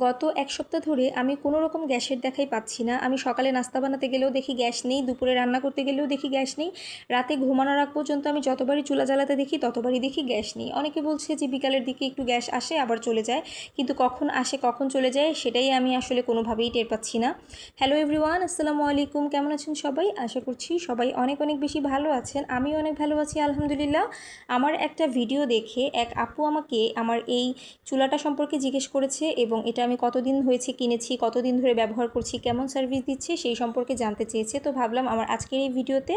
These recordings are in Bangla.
গত ১ সপ্তাহ ধরে আমি কোনো রকম গ্যাসের দেখাই পাচ্ছি না। আমি সকালে নাস্তা বানাতে গেলেও দেখি গ্যাস নেই, দুপুরে রান্না করতে গেলেও দেখি গ্যাস নেই, রাতে ঘুমানোর আগ পর্যন্ত আমি যতবারই চুলা জ্বালাতে দেখি ততবারই দেখি গ্যাস নেই। অনেকে বলছে যে বিকালের দিকে একটু গ্যাস আসে আবার চলে যায়, কিন্তু কখন আসে কখন চলে যায় সেটাই আমি আসলে কোনোভাবেই টের পাচ্ছি না। হ্যালো এভরিওয়ান, আসসালামু আলাইকুম। কেমন আছেন সবাই? আশা করছি সবাই অনেক অনেক বেশি ভালো আছেন। আমিও অনেক ভালো আছি আলহামদুলিল্লাহ। আমার একটা ভিডিও দেখে এক আপু আমাকে আমার এই চুলাটা সম্পর্কে জিজ্ঞেস করেছে এবং এটা আমি কতদিন হয়েছে কিনেছি, কতদিন ধরে ব্যবহার করছি, কেমন সার্ভিস দিচ্ছে সেই সম্পর্কে জানতে চেয়েছে। তো ভাবলাম আমার আজকের এই ভিডিওতে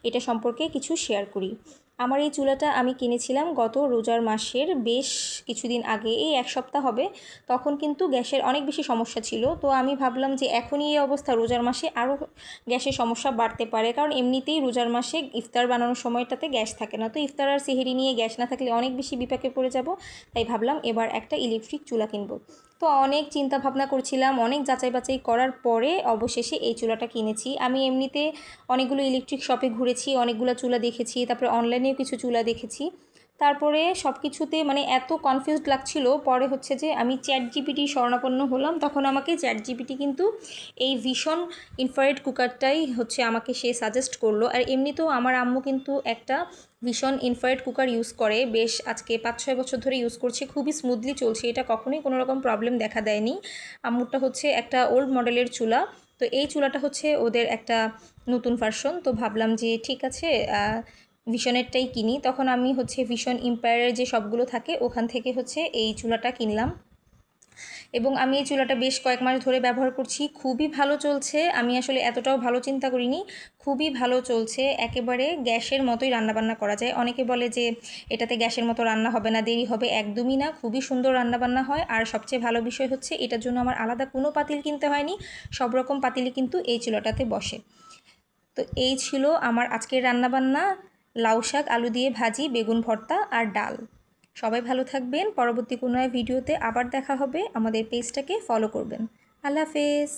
এটা সম্পর্কে কিছু শেয়ার করি। আমার এই চুলাটা আমি কিনেছিলাম গত রোজার মাসের বেশ কিছুদিন আগে, এই 1 সপ্তাহ হবে। তখন কিন্তু গ্যাসের অনেক বেশি সমস্যা ছিল। তো আমি ভাবলাম যে এখনই এই অবস্থা, রোজার মাসে আরও গ্যাসের সমস্যা বাড়তে পারে, কারণ এমনিতেই রোজার মাসে ইফতার বানানোর সময়টাতে গ্যাস থাকে না। তো ইফতার আর সেহরি নিয়ে গ্যাস না থাকলে অনেক বেশি বিপাকে পড়ে যাব। তাই ভাবলাম এবার একটা ইলেকট্রিক চুলা কিনবো। তো অনেক চিন্তা ভাবনা করছিলাম, অনেক যাচাই বাছাই করার পরে অবশেষে এই চুলাটা কিনেছি। আমি এমনিতে অনেকগুলো ইলেকট্রিক শপে ঘুরেছি, অনেকগুলো চুলা দেখেছি, তারপরে অনলাইনেও কিছু চুলা দেখেছি। তারপরে সব কিছুতে মানে এত কনফিউজড লাগছিল, পরে হচ্ছে যে আমি চ্যাট জিপিটি শরণাপন্ন হলাম। তখন আমাকে চ্যাট জিপিটি কিন্তু এই ভিশন ইনফ্রারেড কুকারটাই হচ্ছে আমাকে সে সাজেস্ট করলো। আর এমনিতেও আমার আম্মু কিন্তু একটা ভিশন ইনফ্রারেড কুকার ইউজ করে, বেশ আজকে 5-6 বছর ধরে ইউজ করছে, খুবই স্মুথলি চলছে, এটা কখনোই কোনো রকম প্রবলেম দেখা দেয়নি। আম্মুরটা হচ্ছে একটা ওল্ড মডেলের চুলা, তো এই চুলাটা হচ্ছে ওদের একটা নতুন ভার্সন। তো ভাবলাম যে ঠিক আছে, ভিশনেরটাই কিনি। তখন আমি হচ্ছে ভিশন এম্পায়ারের যে সবগুলো থাকে ওখান থেকে হচ্ছে এই চুলাটা কিনলাম এবং আমি এই চুলাটা বেশ কয়েক মাস ধরে ব্যবহার করছি, খুবই ভালো চলছে। আমি আসলে এতটাও ভালো চিন্তা করিনি, খুবই ভালো চলছে, একেবারে গ্যাসের মতোই রান্নাবান্না করা যায়। অনেকে বলে যে এটাতে গ্যাসের মতো রান্না হবে না, দেরি হবে, একদমই না, খুবই সুন্দর রান্নাবান্না হয়। আর সবচেয়ে ভালো বিষয় হচ্ছে এটার জন্য আমার আলাদা কোনো পাতিল কিনতে হয়নি, সব রকম পাতিলই কিন্তু এই চুলাটাতে বসে। তো এই ছিল আমার আজকের রান্নাবান্না, লাউ শাক আলু দিয়ে ভাজি, বেগুন ভর্তা আর ডাল। সবাই ভালো থাকবেন, পরবর্তী কোনো ভিডিওতে আবার দেখা হবে। আমাদের পেজটাকে ফলো করবেন। আল্লাহ হাফেজ।